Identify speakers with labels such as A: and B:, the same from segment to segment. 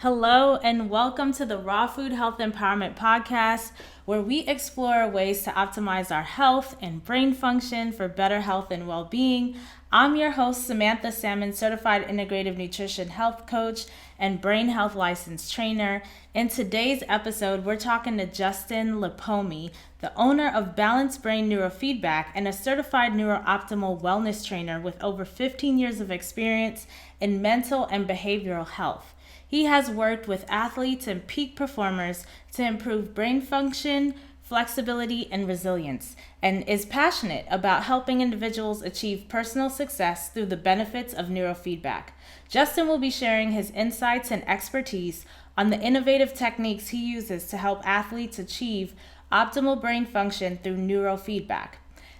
A: Hello, and welcome to the Raw Food Health Empowerment Podcast, where we explore ways to optimize our health and brain function for better health and well being. I'm your host, Samantha Salmon, certified integrative nutrition health coach and brain health licensed trainer. In today's episode, we're talking to Justin Lipomi, the owner of Balanced Brain Neurofeedback and a certified NeurOptimal Wellness Trainer with over 15 years of experience in mental and behavioral health. He has worked with athletes and peak performers to improve brain function, flexibility, and resilience, and is passionate about helping individuals achieve personal success through the benefits of neurofeedback. Justin will be sharing his insights and expertise on the innovative techniques he uses to help athletes achieve optimal brain function through neurofeedback.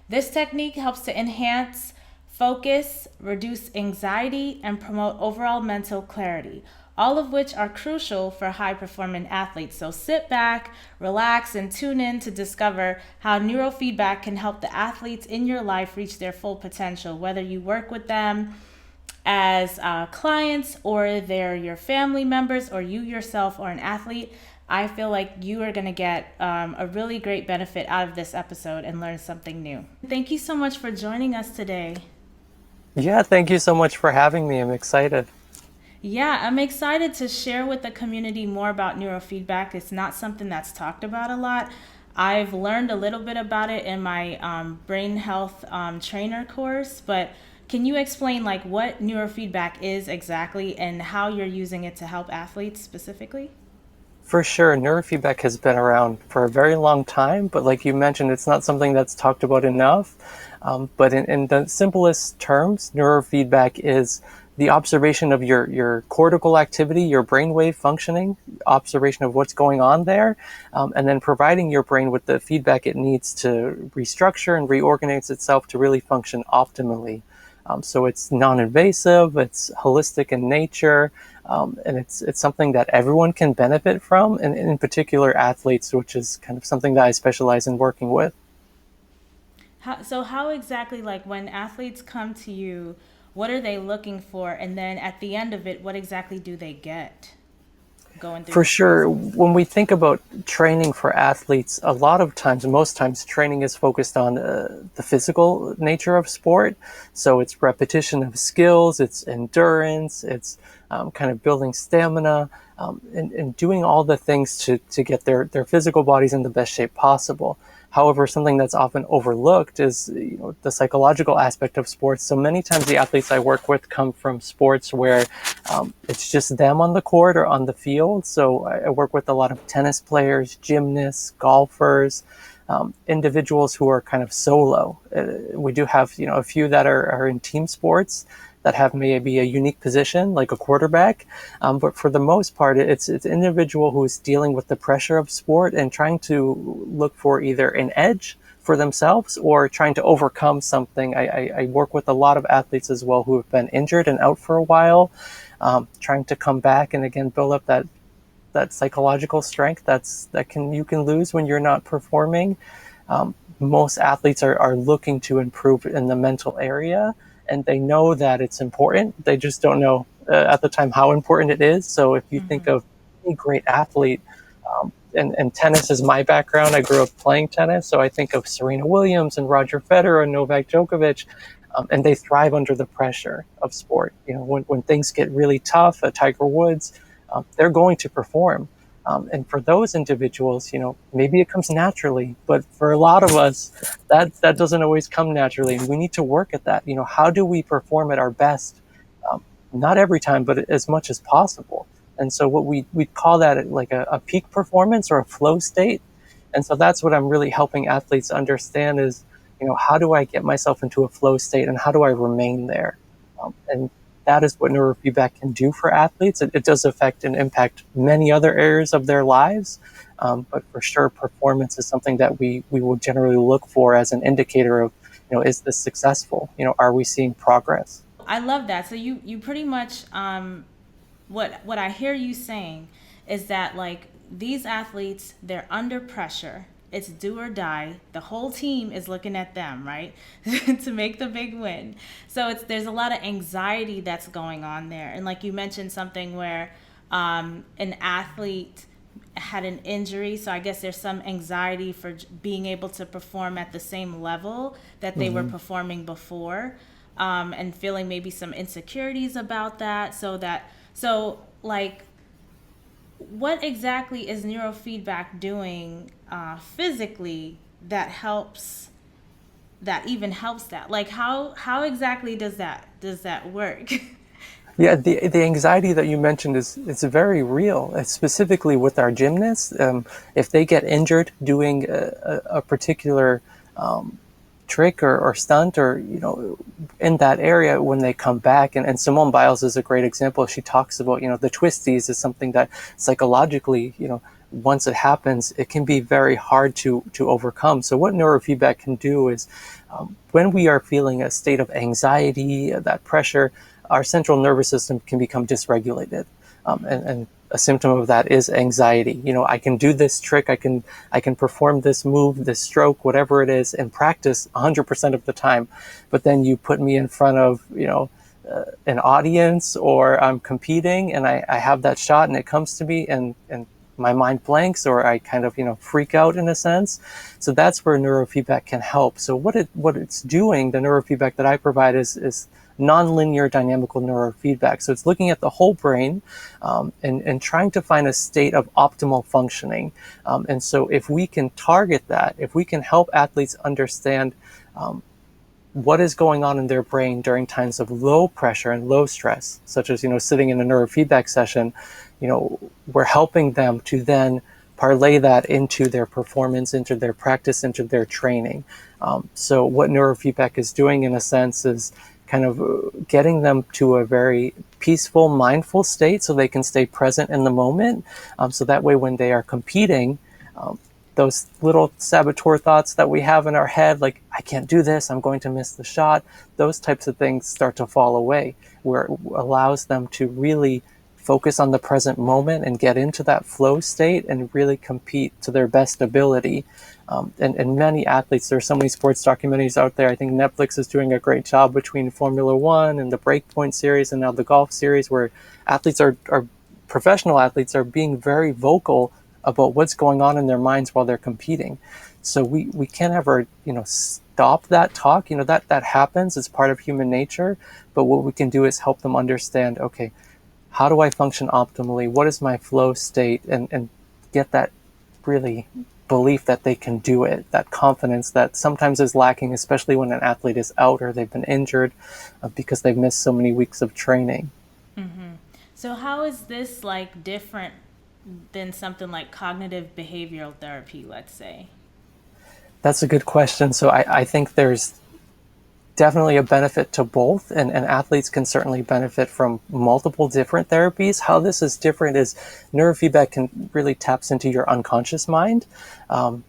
A: This technique helps to enhance focus, reduce anxiety, and promote overall mental clarity, all of which are crucial for high-performing athletes. So sit back, relax, and tune in to discover how neurofeedback can help the athletes in your life reach their full potential, whether you work with them as clients or they're your family members or you yourself are an athlete. I feel like you are going to get a really great benefit out of this episode and learn something new. Thank you so much for joining us today.
B: Yeah, thank you so much for having me. I'm excited.
A: Yeah, I'm excited to share with the community more about neurofeedback. It's not something that's talked about a lot. I've learned a little bit about it in my brain health trainer course, but can you explain like what neurofeedback is exactly and how you're using it to help athletes specifically?
B: For sure, neurofeedback has been around for a very long time, but like you mentioned, it's not something that's talked about enough. But in the simplest terms, neurofeedback is the observation of your cortical activity, your brainwave functioning, observation of what's going on there, and then providing your brain with the feedback it needs to restructure and reorganize itself to really function optimally. So it's non-invasive, it's holistic in nature, and it's something that everyone can benefit from, and in particular athletes, which is kind of something that I specialize in working with.
A: How exactly, like when athletes come to you, what are they looking for? And then at the end of it, what exactly do they get going through
B: For
A: this
B: sure,
A: process?
B: when we think about training for athletes, a lot of times, most times, training is focused on the physical nature of sport. So it's repetition of skills, it's endurance, it's kind of building stamina, and doing all the things to get their physical bodies in the best shape possible. However, something that's often overlooked is the psychological aspect of sports. So many times the athletes I work with come from sports where it's just them on the court or on the field. So I work with a lot of tennis players, gymnasts, golfers, individuals who are kind of solo. We do have a few that are in team sports that have maybe a unique position, like a quarterback. But for the most part, it's an individual who is dealing with the pressure of sport and trying to look for either an edge for themselves or trying to overcome something. I work with a lot of athletes as well who have been injured and out for a while, trying to come back and again build up that psychological strength you can lose when you're not performing. Most athletes are looking to improve in the mental area, and they know that it's important. They just don't know at the time how important it is. So if you think
A: Mm-hmm.
B: of any great athlete, and tennis is my background. I grew up playing tennis, so I think of Serena Williams and Roger Federer and Novak Djokovic, and they thrive under the pressure of sport. When things get really tough, Tiger Woods, they're going to perform. And for those individuals, maybe it comes naturally, but for a lot of us, that doesn't always come naturally. And we need to work at that. How do we perform at our best? Not every time, but as much as possible. And so what we call that like a peak performance or a flow state. And so that's what I'm really helping athletes understand is, how do I get myself into a flow state and how do I remain there? And that is what neurofeedback can do for athletes. It does affect and impact many other areas of their lives. But for sure, performance is something that we will generally look for as an indicator of, is this successful? Are we seeing progress?
A: I love that. So you pretty much what I hear you saying is that like these athletes, they're under pressure. It's do or die. The whole team is looking at them, right? To make the big win. So there's a lot of anxiety that's going on there. And like you mentioned something where an athlete had an injury, so I guess there's some anxiety for being able to perform at the same level that they were performing before, and feeling maybe some insecurities about that. So like, what exactly is neurofeedback doing physically that even helps that? Like, how exactly does that work?
B: Yeah, the anxiety that you mentioned is very real, specifically with our gymnasts. If they get injured doing a particular trick or stunt, or in that area, when they come back, and Simone Biles is a great example. She talks about the twisties is something that psychologically, once it happens, it can be very hard to overcome. So what neurofeedback can do is, when we are feeling a state of anxiety, that pressure, our central nervous system can become dysregulated. And a symptom of that is anxiety. I can do this trick, I can perform this move, this stroke, whatever it is, in practice 100% of the time. But then you put me in front of, an audience, or I'm competing, and I have that shot and it comes to me, and my mind blanks, or I kind of, freak out in a sense. So that's where neurofeedback can help. So what it's doing, the neurofeedback that I provide is nonlinear dynamical neurofeedback. So it's looking at the whole brain, and trying to find a state of optimal functioning. And so if we can target that, if we can help athletes understand what is going on in their brain during times of low pressure and low stress, such as sitting in a neurofeedback session, we're helping them to then parlay that into their performance, into their practice, into their training. So what neurofeedback is doing, in a sense, is kind of getting them to a very peaceful, mindful state, so they can stay present in the moment. So that way, when they are competing, those little saboteur thoughts that we have in our head, like, I can't do this, I'm going to miss the shot, those types of things start to fall away, where it allows them to really focus on the present moment and get into that flow state and really compete to their best ability. And many athletes, there's so many sports documentaries out there. I think Netflix is doing a great job between Formula One and the Breakpoint series and now the golf series, where athletes are professional athletes are being very vocal about what's going on in their minds while they're competing. So we can't ever, stop that talk. That happens. It's part of human nature. But what we can do is help them understand, okay, how do I function optimally? What is my flow state? And get that really belief that they can do it, that confidence that sometimes is lacking, especially when an athlete is out or they've been injured, because they've missed so many weeks of training.
A: Mm-hmm. So how is this like different than something like cognitive behavioral therapy, let's say?
B: That's a good question. So I think there's definitely a benefit to both, and athletes can certainly benefit from multiple different therapies. How this is different is neurofeedback can really taps into your unconscious mind.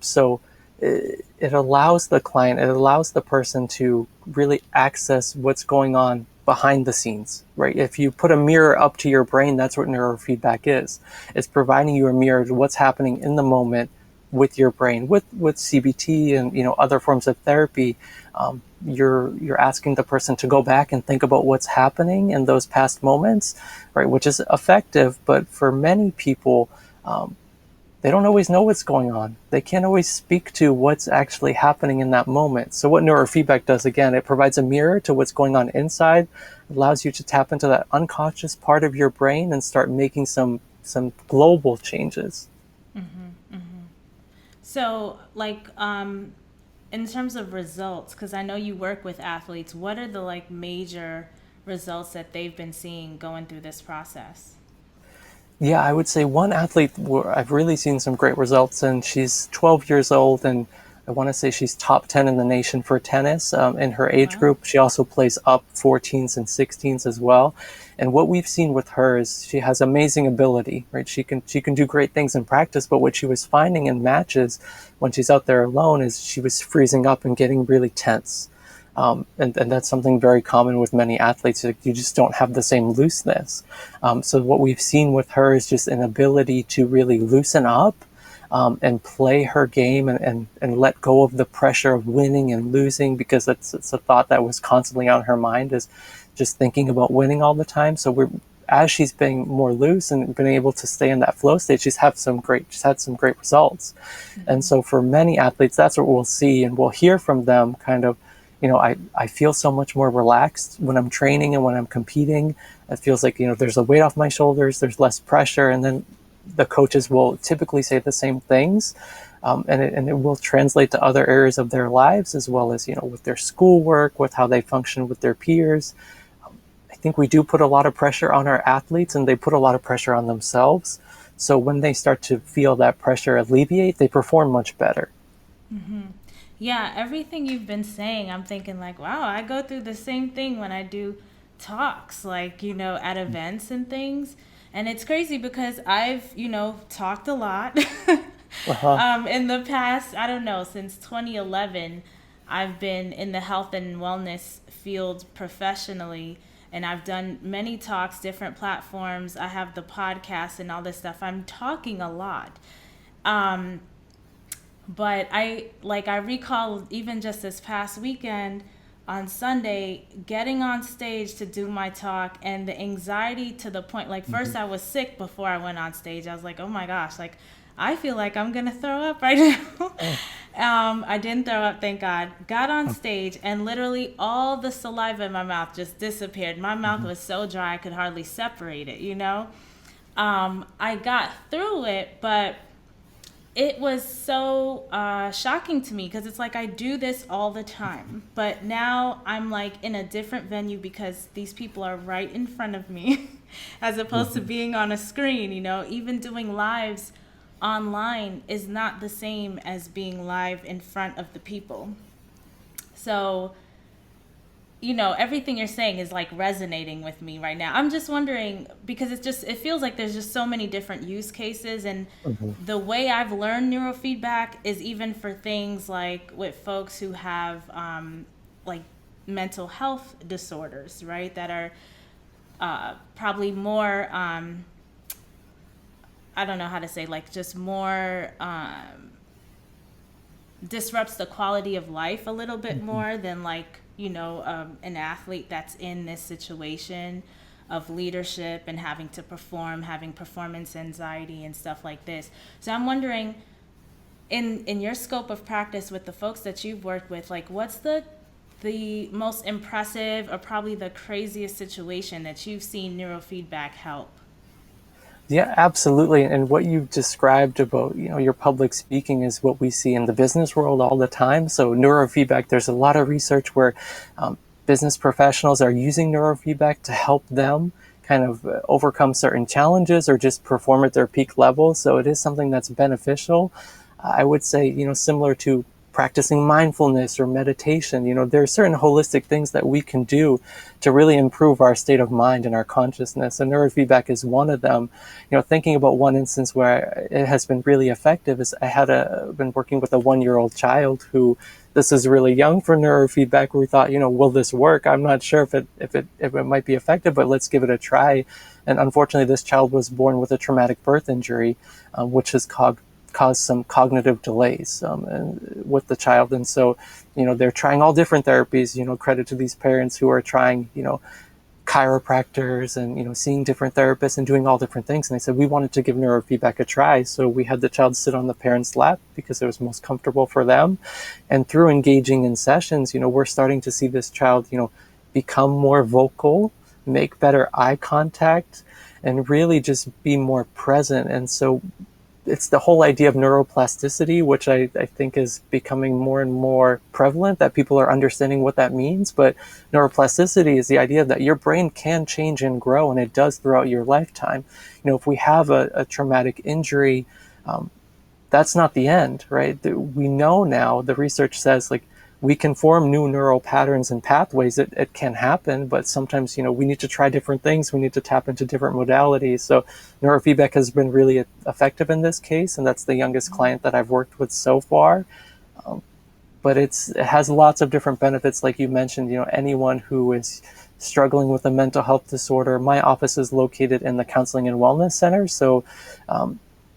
B: So it allows the client, it allows the person to really access what's going on behind the scenes, right? If you put a mirror up to your brain, that's what neurofeedback is. It's providing you a mirror to what's happening in the moment with your brain. With CBT and other forms of therapy, you're asking the person to go back and think about what's happening in those past moments, right? Which is effective, but for many people, they don't always know what's going on. They can't always speak to what's actually happening in that moment. So what neurofeedback does, again, it provides a mirror to what's going on inside, allows you to tap into that unconscious part of your brain and start making some global changes.
A: Mm-hmm, mm-hmm. So, like, in terms of results, because I know you work with athletes, what are the like major results that they've been seeing going through this process?
B: Yeah, I would say one athlete where I've really seen some great results, and she's 12 years old, and I want to say she's top 10 in the nation for tennis in her age group. She also plays up 14s and 16s as well. And what we've seen with her is she has amazing ability, right? She can do great things in practice, but what she was finding in matches when she's out there alone is she was freezing up and getting really tense. And that's something very common with many athletes. You just don't have the same looseness. So what we've seen with her is just an ability to really loosen up and play her game and let go of the pressure of winning and losing, because it's a thought that was constantly on her mind, is just thinking about winning all the time. So as she's being more loose and been able to stay in that flow state, she's had some great results. And so for many athletes, that's what we'll see, and we'll hear from them kind of, I feel so much more relaxed when I'm training and when I'm competing. It feels like, there's a weight off my shoulders, there's less pressure. And then the coaches will typically say the same things. And it will translate to other areas of their lives, as well as, with their schoolwork, with how they function with their peers. I think we do put a lot of pressure on our athletes, and they put a lot of pressure on themselves. So when they start to feel that pressure alleviate, they perform much better.
A: Mm-hmm. Yeah, everything you've been saying, I'm thinking like, wow, I go through the same thing when I do talks, like, at events and things. And it's crazy because I've, talked a lot. In the past, I don't know, since 2011, I've been in the health and wellness field professionally, and I've done many talks, different platforms. I have the podcast and all this stuff. I'm talking a lot. But I recall even just this past weekend on Sunday, getting on stage to do my talk, and the anxiety to the point, like, first I was sick before I went on stage. I was like, oh my gosh, like, I feel like I'm going to throw up right now. I didn't throw up, thank God. Got on stage, and literally all the saliva in my mouth just disappeared. My mouth was so dry I could hardly separate it, I got through it, but it was so shocking to me, because it's like I do this all the time, but now I'm like in a different venue because these people are right in front of me as opposed to being on a screen. Even doing lives online is not the same as being live in front of the people. So, everything you're saying is like resonating with me right now. I'm just wondering, because it feels like there's just so many different use cases, and the way I've learned neurofeedback is even for things like with folks who have like mental health disorders, right? That are probably more, I don't know how to say, like, just more disrupts the quality of life a little bit more than like, an athlete that's in this situation of leadership and having to perform, having performance anxiety and stuff like this. So I'm wondering, in your scope of practice with the folks that you've worked with, like, what's the most impressive or probably the craziest situation that you've seen neurofeedback help?
B: Yeah, absolutely. And what you described about, your public speaking is what we see in the business world all the time. So neurofeedback, there's a lot of research where business professionals are using neurofeedback to help them kind of overcome certain challenges or just perform at their peak level. So it is something that's beneficial. I would say, similar to practicing mindfulness or meditation, there are certain holistic things that we can do to really improve our state of mind and our consciousness. And neurofeedback is one of them. Thinking about one instance where it has been really effective is I had been working with a 1-year-old child who, this is really young for neurofeedback. We thought, will this work? I'm not sure if it might be effective, but let's give it a try. And unfortunately, this child was born with a traumatic birth injury, which has caused some cognitive delays with the child. And so, they're trying all different therapies, credit to these parents who are trying, chiropractors and, seeing different therapists and doing all different things. And they said, we wanted to give neurofeedback a try. So we had the child sit on the parent's lap because it was most comfortable for them. And through engaging in sessions, we're starting to see this child, become more vocal, make better eye contact, and really just be more present. And so it's the whole idea of neuroplasticity, which I think is becoming more and more prevalent, that people are understanding what that means. But neuroplasticity is the idea that your brain can change and grow, and it does throughout your lifetime. If we have a traumatic injury, that's not the end, right? We know now, the research says, like, we can form new neural patterns and pathways. It can happen, but sometimes, we need to try different things. We need to tap into different modalities. So neurofeedback has been really effective in this case, and that's the youngest client that I've worked with so far. But it has lots of different benefits. Like you mentioned, anyone who is struggling with a mental health disorder. My office is located in the Counseling and Wellness Center. So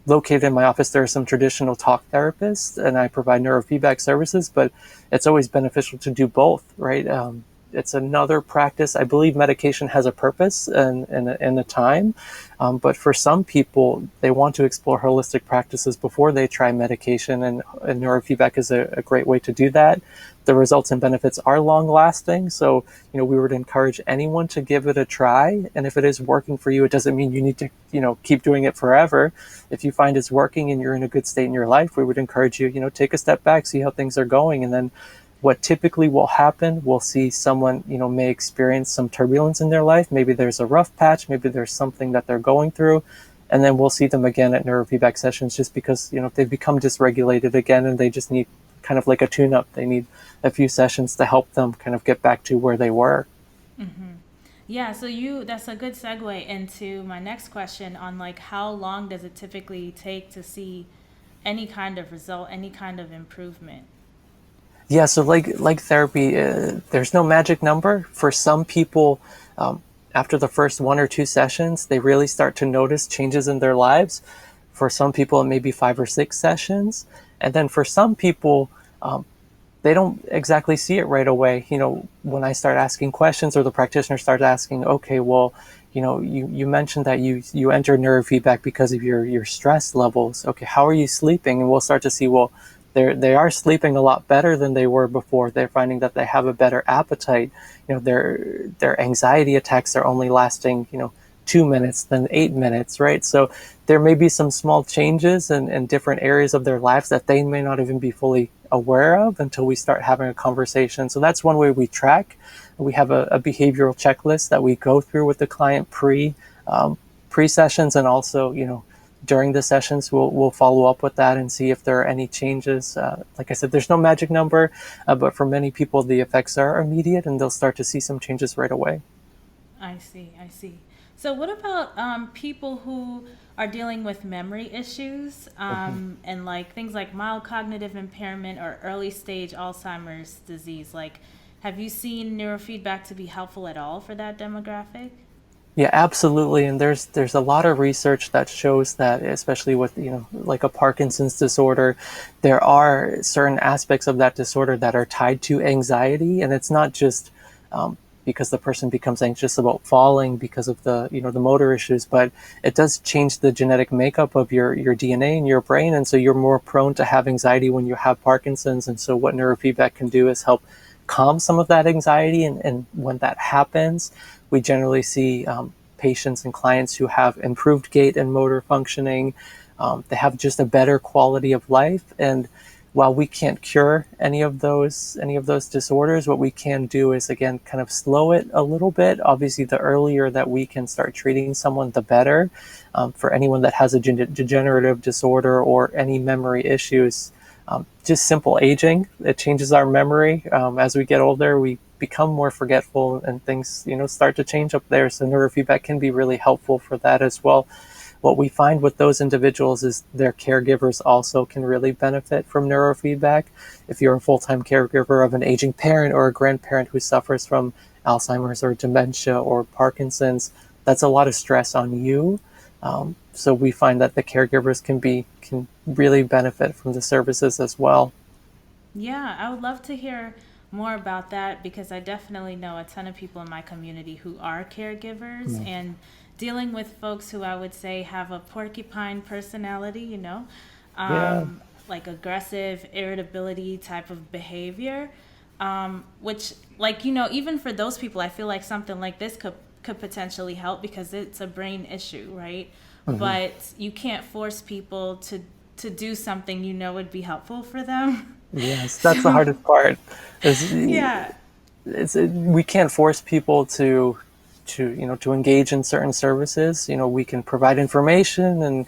B: located in my office, there are some traditional talk therapists, and I provide neurofeedback services, but it's always beneficial to do both, right? it's another practice. I believe medication has a purpose and a time, but for some people, they want to explore holistic practices before they try medication, and neurofeedback is a great way to do that. The results and benefits are long lasting, so we would encourage anyone to give it a try. And if it is working for you, it doesn't mean you need to keep doing it forever. If you find it's working and you're in a good state in your life, we would encourage you take a step back, see how things are going, and then what typically will happen, we'll see someone may experience some turbulence in their life. Maybe there's a rough patch, maybe there's something that they're going through, and then we'll see them again at neurofeedback sessions, just because they've become dysregulated again and they just need kind of like a tune-up. They need a few sessions to help them kind of get back to where they were.
A: Mm-hmm. Yeah, so that's a good segue into my next question on like how long does it typically take to see any kind of result, any kind of improvement?
B: Yeah, so like therapy, there's no magic number. For some people, after the first 1 or 2 sessions, they really start to notice changes in their lives. For some people, it may be 5 or 6 sessions. And then for some people, they don't exactly see it right away. When I start asking questions or the practitioner starts asking, okay, well, you mentioned that you entered neurofeedback because of your stress levels. Okay, how are you sleeping? And we'll start to see, well, they are sleeping a lot better than they were before. They're finding that they have a better appetite. Their anxiety attacks are only lasting 2 minutes than 8 minutes, right? So there may be some small changes in different areas of their lives that they may not even be fully aware of until we start having a conversation. So that's one way we track. We have a behavioral checklist that we go through with the client pre-sessions, and also during the sessions we'll follow up with that and see if there are any changes. Like I said, there's no magic number, but for many people the effects are immediate and they'll start to see some changes right away.
A: I see. So what about people who are dealing with memory issues and like things like mild cognitive impairment or early stage Alzheimer's disease? Like, have you seen neurofeedback to be helpful at all for that demographic?
B: Yeah, absolutely. And there's a lot of research that shows that, especially with, like a Parkinson's disorder, there are certain aspects of that disorder that are tied to anxiety. And it's not just because the person becomes anxious about falling because of the motor issues, but it does change the genetic makeup of your DNA in your brain. And so you're more prone to have anxiety when you have Parkinson's. And so what neurofeedback can do is help calm some of that anxiety. And when that happens, we generally see patients and clients who have improved gait and motor functioning. They have just a better quality of life. And while we can't cure any of those disorders, what we can do is, again, kind of slow it a little bit. Obviously, the earlier that we can start treating someone, the better. For anyone that has a degenerative disorder or any memory issues, just simple aging, it changes our memory. As we get older, we become more forgetful and things, start to change up there. So neurofeedback can be really helpful for that as well. What we find with those individuals is their caregivers also can really benefit from neurofeedback. If you're a full-time caregiver of an aging parent or a grandparent who suffers from Alzheimer's or dementia or Parkinson's, that's a lot of stress on you. So we find that the caregivers can really benefit from the services as well.
A: Yeah, I would love to hear more about that because I definitely know a ton of people in my community who are caregivers and dealing with folks who I would say have a porcupine personality,
B: Yeah.
A: like aggressive irritability type of behavior, which even for those people, I feel like something like this could potentially help because it's a brain issue, right? But you can't force people to do something would be helpful for them.
B: Yes, that's the
A: So,
B: hardest part. Is
A: yeah.
B: we can't force people to engage in certain services. We can provide information and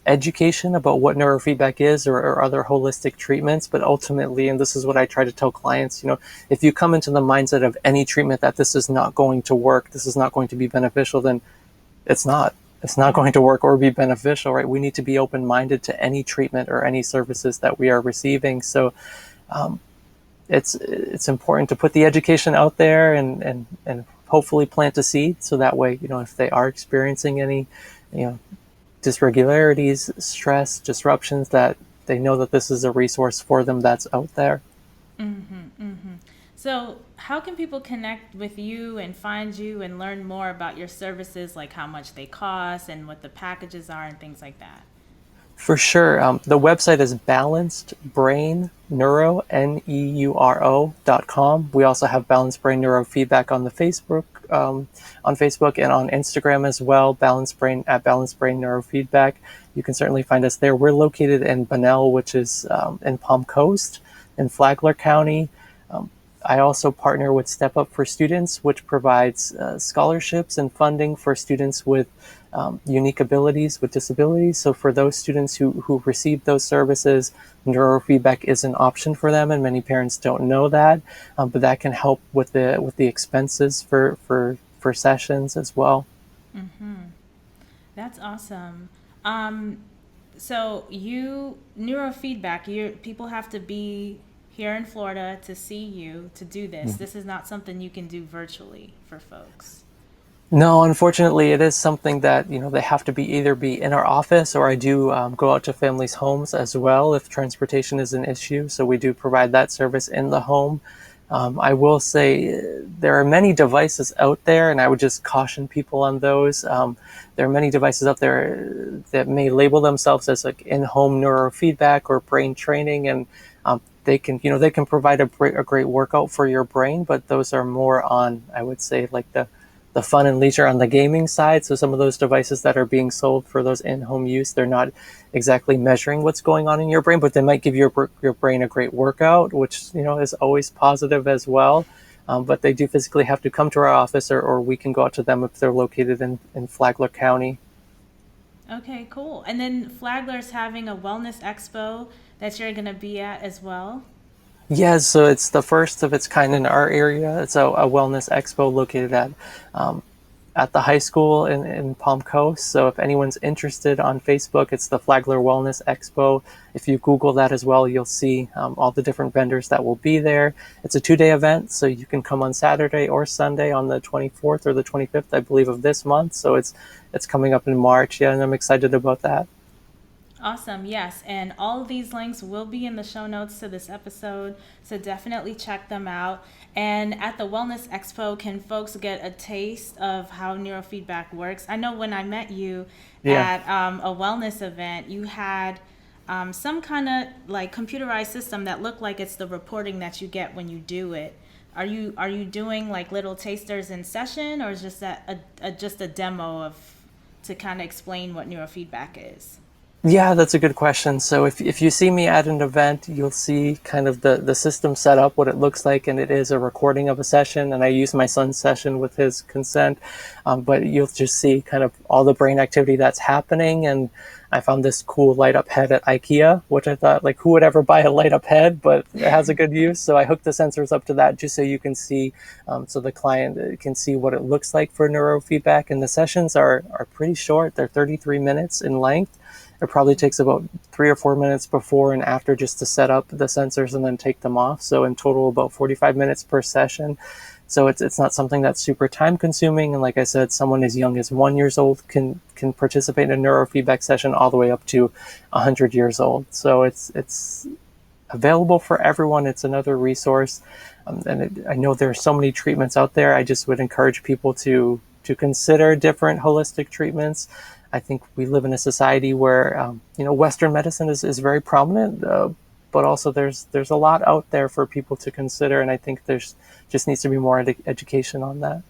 B: education about what neurofeedback is, or other holistic treatments, but ultimately, and this is what I try to tell clients, if you come into the mindset of any treatment that this is not going to work, this is not going to be beneficial, then it's not. It's not going to work or be beneficial, right? We need to be open-minded to any treatment or any services that we are receiving. So it's important to put the education out there and hopefully plant a seed, so that way, if they are experiencing any, dysregularities, stress, disruptions, that they know that this is a resource for them that's out there.
A: So, how can people connect with you and find you and learn more about your services, like how much they cost and what the packages are and things like that?
B: For sure. The website is Balanced Brain Neuro, NEURO.com. We also have Balanced Brain Neurofeedback on Facebook and on Instagram as well, Balanced Brain at Balanced Brain Neurofeedback. You can certainly find us there. We're located in Bunnell, which is in Palm Coast in Flagler County. I also partner with Step Up for Students, which provides scholarships and funding for students with unique abilities, with disabilities. So for those students who receive those services, neurofeedback is an option for them, and many parents don't know that. But that can help with the expenses for sessions as well.
A: That's awesome. Um, so you neurofeedback, people have to be here in Florida to see you to do this. This is not something you can do virtually for folks.
B: No, unfortunately, it is something that, they have to either be in our office, or I do go out to families' homes as well if transportation is an issue. So we do provide that service in the home. I will say there are many devices out there, and I would just caution people on those. There are many devices out there that may label themselves as like in-home neurofeedback or brain training, and they can provide a great workout for your brain, but those are more on, I would say, like the fun and leisure on the gaming side. So some of those devices that are being sold for those in-home use, they're not exactly measuring what's going on in your brain, but they might give your brain a great workout, which, is always positive as well. But they do physically have to come to our office, or we can go out to them if they're located in Flagler County.
A: Okay, cool. And then Flagler's having a wellness expo that you're going to be at as well.
B: Yeah, so it's the first of its kind in our area. It's a wellness expo located um, at the high school in Palm Coast. So if anyone's interested, on Facebook, it's the Flagler Wellness Expo. If you Google that as well, you'll see all the different vendors that will be there. It's a 2-day event, so you can come on Saturday or Sunday on the 24th or the 25th, I believe, of this month. So it's coming up in March, yeah, and I'm excited about that.
A: Awesome. Yes. And all of these links will be in the show notes to this episode. So definitely check them out. And at the Wellness Expo, can folks get a taste of how neurofeedback works? I know when I met you
B: Yeah.
A: at a wellness event, you had some kind of like computerized system that looked like it's the reporting that you get when you do it. Are you doing like little tasters in session, or is just that just a demo of to kind of explain what neurofeedback is?
B: Yeah, that's a good question. So if you see me at an event, you'll see kind of the system set up, what it looks like, and it is a recording of a session. And I use my son's session with his consent, but you'll just see kind of all the brain activity that's happening. And I found this cool light up head at IKEA, which I thought, like, who would ever buy a light up head? But it has a good use. So I hooked the sensors up to that just so you can see, so the client can see what it looks like for neurofeedback. And the sessions are pretty short. They're 33 minutes in length. It probably takes about 3 or 4 minutes before and after just to set up the sensors and then take them off. So in total, about 45 minutes per session. So it's not something that's super time consuming. And like I said, someone as young as 1 years old can participate in a neurofeedback session all the way up to 100 years old. So it's available for everyone. It's another resource. I know there are so many treatments out there. I just would encourage people to consider different holistic treatments. I think we live in a society where Western medicine is very prominent, but also there's a lot out there for people to consider, and I think there's just needs to be more education on that.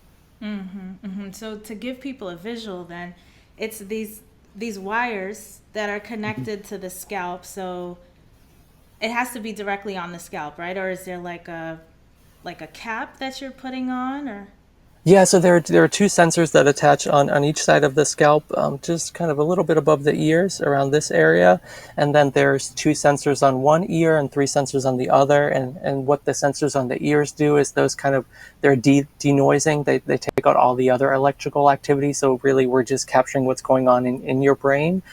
A: So to give people a visual, then it's these wires that are connected to the scalp. So it has to be directly on the scalp, right? Or is there like a cap that you're putting on, or?
B: Yeah, so there are two sensors that attach on each side of the scalp, just kind of a little bit above the ears around this area. And then there's two sensors on one ear and three sensors on the other. And what the sensors on the ears do is those they're denoising. They take out all the other electrical activity. So really we're just capturing what's going on in your brain.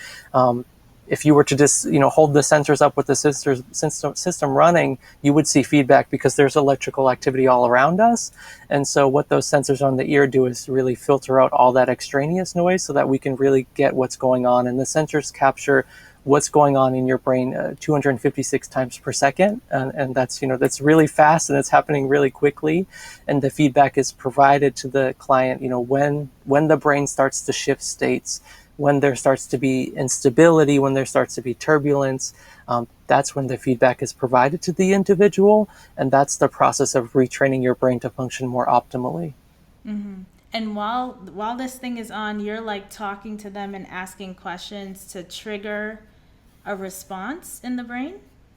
B: if you were to just, hold the sensors up with the system running, you would see feedback because there's electrical activity all around us. And so what those sensors on the ear do is really filter out all that extraneous noise so that we can really get what's going on. And the sensors capture what's going on in your brain 256 times per second. And that's really fast, and it's happening really quickly. And the feedback is provided to the client, when the brain starts to shift states, when there starts to be instability, when there starts to be turbulence. That's when the feedback is provided to the individual. And that's the process of retraining your brain to function more optimally.
A: Mm-hmm. And while this thing is on, you're like talking to them and asking questions to trigger a response in the brain?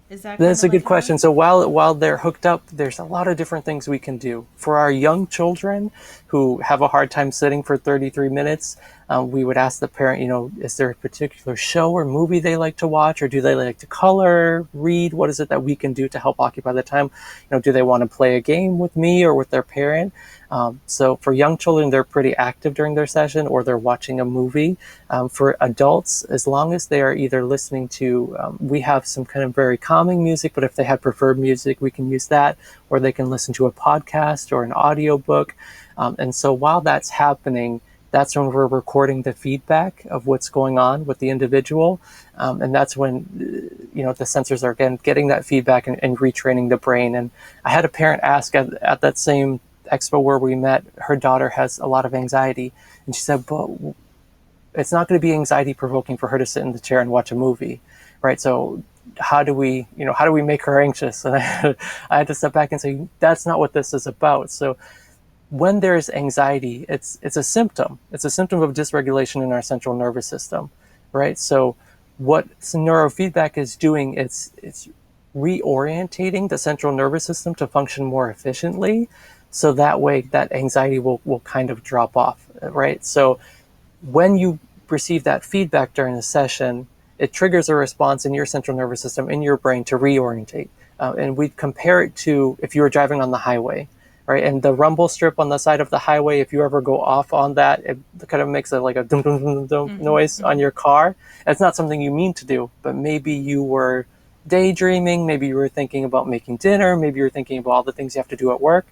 A: Is that kind
B: That's
A: of
B: a
A: like
B: good
A: how
B: question. So while they're hooked up, there's a lot of different things we can do. For our young children who have a hard time sitting for 33 minutes, we would ask the parent, is there a particular show or movie they like to watch, or do they like to color, read? What is it that we can do to help occupy the time? Do they want to play a game with me or with their parent? So for young children, they're pretty active during their session, or they're watching a movie. For adults, as long as they are either listening to, we have some kind of very calming music, but if they have preferred music, we can use that, or they can listen to a podcast or an audiobook. And so while that's happening, that's when we're recording the feedback of what's going on with the individual. And that's when, the sensors are, again, getting that feedback and retraining the brain. And I had a parent ask at that same expo where we met, her daughter has a lot of anxiety. And she said, but it's not going to be anxiety provoking for her to sit in the chair and watch a movie, right? So how do we make her anxious? And I had to step back and say, that's not what this is about. So when there's anxiety, it's a symptom. It's a symptom of dysregulation in our central nervous system, right? So what neurofeedback is doing, it's reorientating the central nervous system to function more efficiently. So that way that anxiety will kind of drop off, right? So when you receive that feedback during the session, it triggers a response in your central nervous system, in your brain, to reorientate. And we compare it to if you were driving on the highway, right? And the rumble strip on the side of the highway, if you ever go off on that, it kind of makes like a dum dum dum dum noise on your car. It's not something you mean to do, but maybe you were daydreaming, maybe you were thinking about making dinner, maybe you were thinking about all the things you have to do at work.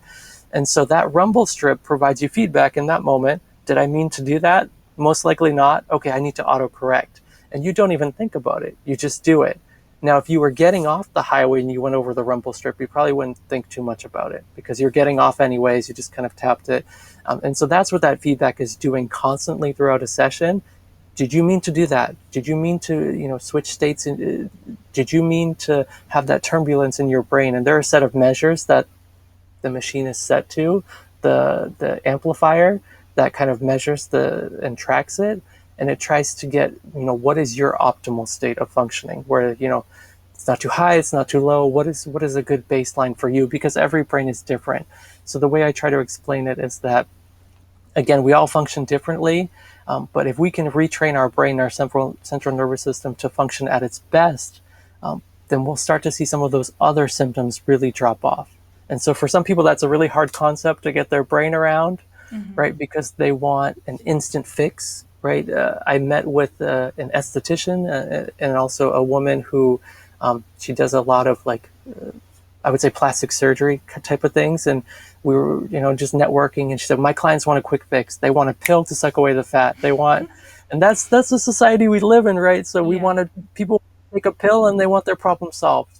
B: And so that rumble strip provides you feedback in that moment. Did I mean to do that? Most likely not. Okay, I need to autocorrect. And you don't even think about it. You just do it. Now, if you were getting off the highway and you went over the rumble strip, you probably wouldn't think too much about it because you're getting off anyways. You just kind of tapped it. And so that's what that feedback is doing constantly throughout a session. Did you mean to do that? Did you mean to, switch states? Did you mean to have that turbulence in your brain? And there are a set of measures that the machine is set to, the amplifier that kind of measures and tracks it. And it tries to get, what is your optimal state of functioning where, it's not too high, it's not too low. What is a good baseline for you? Because every brain is different. So the way I try to explain it is that, again, we all function differently. But if we can retrain our brain, our central nervous system to function at its best, then we'll start to see some of those other symptoms really drop off. And so for some people, that's a really hard concept to get their brain around, right? Because they want an instant fix, right? I met with an esthetician and also a woman who she does a lot of I would say plastic surgery type of things. And we were, just networking, and she said, my clients want a quick fix. They want a pill to suck away the fat. They want, and that's the society we live in, right? So we wanted people to take a pill and they want their problem solved.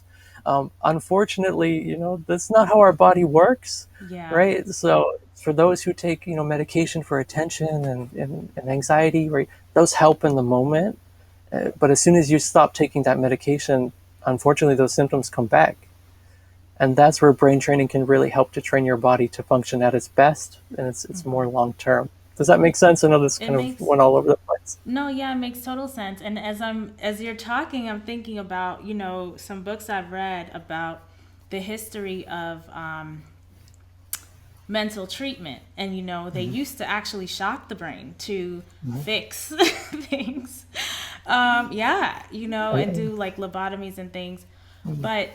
B: Unfortunately, that's not how our body works, right? So for those who take, medication for attention and anxiety, right, those help in the moment. But as soon as you stop taking that medication, unfortunately, those symptoms come back. And that's where brain training can really help to train your body to function at its best, and it's more long term. Does that make sense? I know this kind of went all over the place.
A: No, yeah, it makes total sense. And as you're talking, I'm thinking about, some books I've read about the history of mental treatment. And, they used to actually shock the brain to fix things. And do like lobotomies and things. But,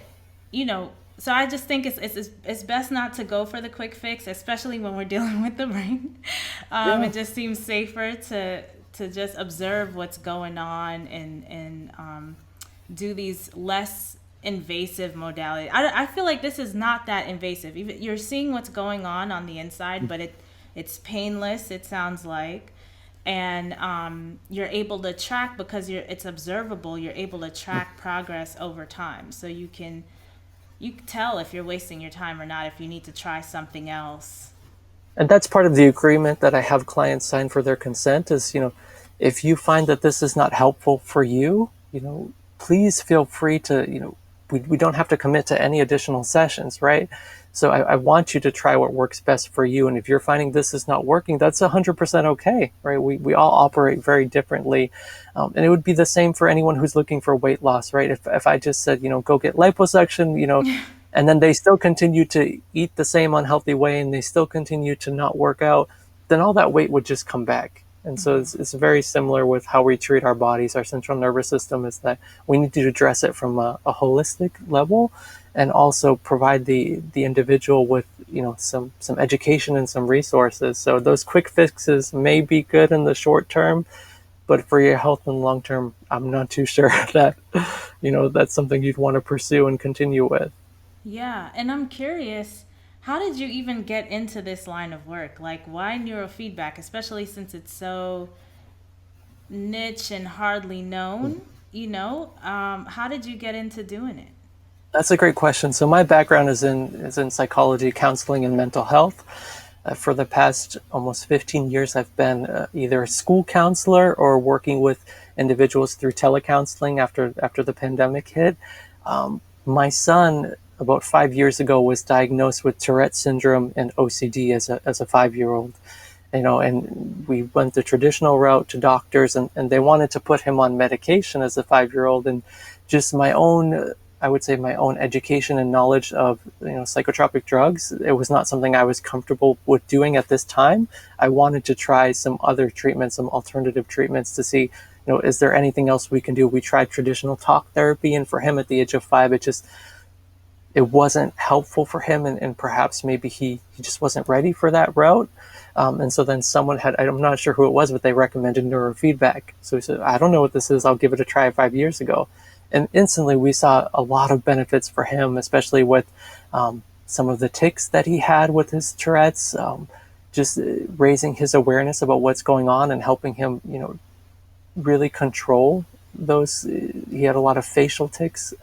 A: so I just think it's best not to go for the quick fix, especially when we're dealing with the brain. It just seems safer to just observe what's going on and do these less invasive modalities. I feel like this is not that invasive. Even you're seeing what's going on the inside, but it's painless. It sounds like, and you're able to track because it's observable. You're able to track progress over time, so you can tell if you're wasting your time or not. If you need to try something else.
B: And that's part of the agreement that I have clients sign for their consent is, if you find that this is not helpful for you, please feel free to, we don't have to commit to any additional sessions, right? So I want you to try what works best for you. And if you're finding this is not working, that's 100% okay, right? We all operate very differently. And it would be the same for anyone who's looking for weight loss, right? If I just said, go get liposuction, and then they still continue to eat the same unhealthy way and they still continue to not work out, then all that weight would just come back. And so it's very similar with how we treat our bodies. Our central nervous system is that we need to address it from a holistic level and also provide the individual with, some education and some resources. So those quick fixes may be good in the short term, but for your health and long term, I'm not too sure that, that's something you'd want to pursue and continue with.
A: Yeah, and I'm curious, how did you even get into this line of work? Like, why neurofeedback, especially since it's so niche and hardly known, how did you get into doing it?
B: That's a great question. So my background is in psychology, counseling, and mental health. For the past almost 15 years, I've been either a school counselor or working with individuals through telecounseling after the pandemic hit. My son, about 5 years ago, was diagnosed with Tourette syndrome and OCD as a 5-year-old. And we went the traditional route to doctors, and they wanted to put him on medication as a 5-year-old. And just my own education and knowledge of psychotropic drugs, it was not something I was comfortable with doing at this time. I wanted to try some other treatments, some alternative treatments to see, is there anything else we can do? We tried traditional talk therapy, and for him at the age of 5, it wasn't helpful for him, and perhaps maybe he just wasn't ready for that route. And so then I'm not sure who it was, but they recommended neurofeedback. So he said, I don't know what this is. I'll give it a try 5 years ago. And instantly we saw a lot of benefits for him, especially with some of the tics that he had with his Tourette's, just raising his awareness about what's going on and helping him, really control those. He had a lot of facial tics.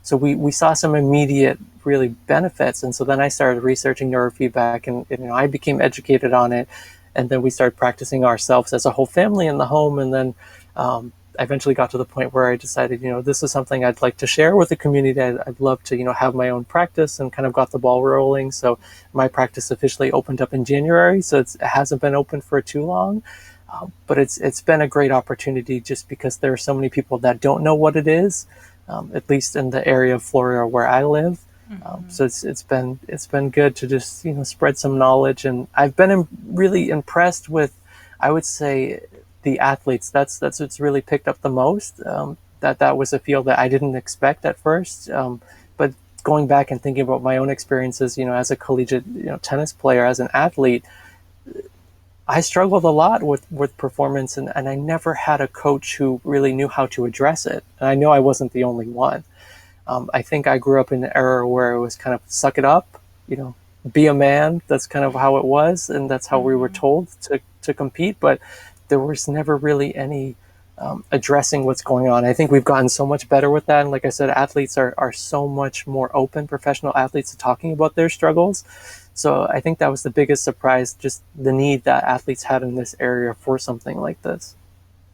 B: So we saw some immediate really benefits. And so then I started researching neurofeedback and I became educated on it. And then we started practicing ourselves as a whole family in the home. And then I eventually got to the point where I decided, this is something I'd like to share with the community. I'd love to, have my own practice, and kind of got the ball rolling. So my practice officially opened up in January. So it hasn't been open for too long. But it's been a great opportunity just because there are so many people that don't know what it is, at least in the area of Florida where I live. So it's been good to just spread some knowledge, and I've been really impressed with, I would say, the athletes. That's what's really picked up the most. That was a field that I didn't expect at first, but going back and thinking about my own experiences, as a collegiate tennis player, as an athlete, I struggled a lot with performance, and I never had a coach who really knew how to address it. And I know I wasn't the only one. I think I grew up in an era where it was kind of suck it up, be a man. That's kind of how it was, and that's how we were told to compete. But there was never really any addressing what's going on. I think we've gotten so much better with that. And like I said, athletes are so much more open, professional athletes, to talking about their struggles. So I think that was the biggest surprise, just the need that athletes had in this area for something like this.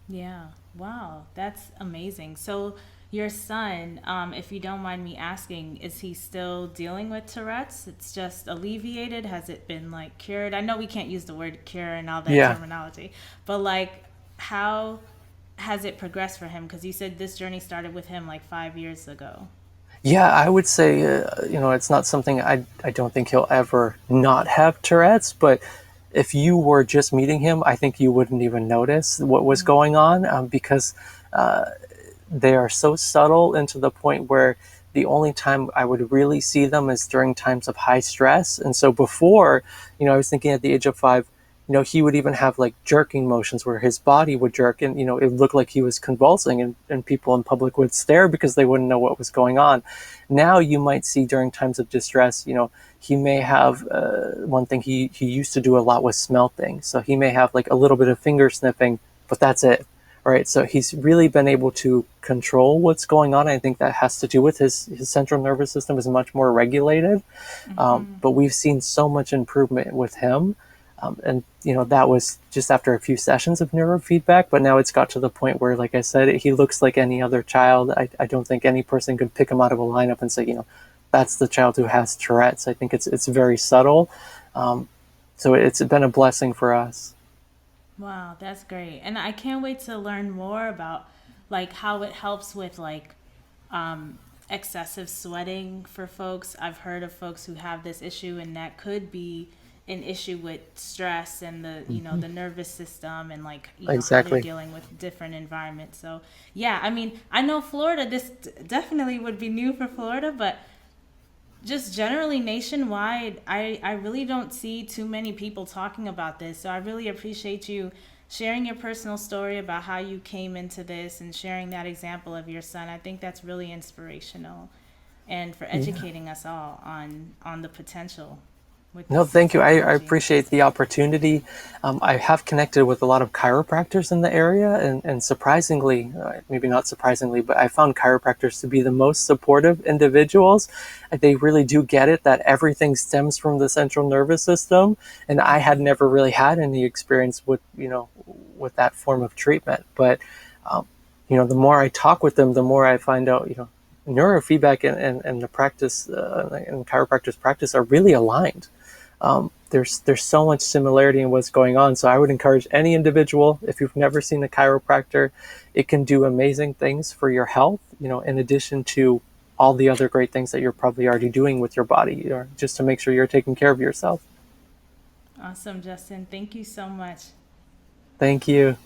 A: Yeah. Wow. That's amazing. So your son, if you don't mind me asking, is he still dealing with Tourette's? It's just alleviated? Has it been like cured? I know we can't use the word cure and all that terminology, but like, how has it progressed for him? Because you said this journey started with him like 5 years ago.
B: Yeah, I would say, it's not something I don't think he'll ever not have Tourette's, but if you were just meeting him, I think you wouldn't even notice what was going on, because they are so subtle, and to the point where the only time I would really see them is during times of high stress. And so before, I was thinking at the age of 5, he would even have like jerking motions where his body would jerk, and it looked like he was convulsing, and people in public would stare because they wouldn't know what was going on. Now you might see during times of distress, he may have one thing he used to do a lot was smell things. So he may have like a little bit of finger sniffing, but that's it. Right. So he's really been able to control what's going on. I think that has to do with his central nervous system is much more regulated. But we've seen so much improvement with him. And, that was just after a few sessions of neurofeedback. But now it's got to the point where, like I said, he looks like any other child. I don't think any person could pick him out of a lineup and say, that's the child who has Tourette's. I think it's very subtle. So it's been a blessing for us.
A: Wow, that's great. And I can't wait to learn more about like how it helps with like excessive sweating for folks. I've heard of folks who have this issue, and that could be an issue with stress and the the nervous system, and like how they're dealing with different environments. So yeah, I mean, I know Florida, this definitely would be new for Florida, but just generally nationwide, I really don't see too many people talking about this. So I really appreciate you sharing your personal story about how you came into this and sharing that example of your son. I think that's really inspirational, and for educating us all on the potential.
B: No, thank you. I appreciate the opportunity. I have connected with a lot of chiropractors in the area, and surprisingly, maybe not surprisingly, but I found chiropractors to be the most supportive individuals. They really do get it that everything stems from the central nervous system, and I had never really had any experience with with that form of treatment. But the more I talk with them, the more I find out neurofeedback and the practice and chiropractor's practice are really aligned. There's so much similarity in what's going on. So I would encourage any individual, if you've never seen a chiropractor, it can do amazing things for your health, in addition to all the other great things that you're probably already doing with your body, just to make sure you're taking care of yourself.
A: Awesome, Justin. Thank you so much.
B: Thank you.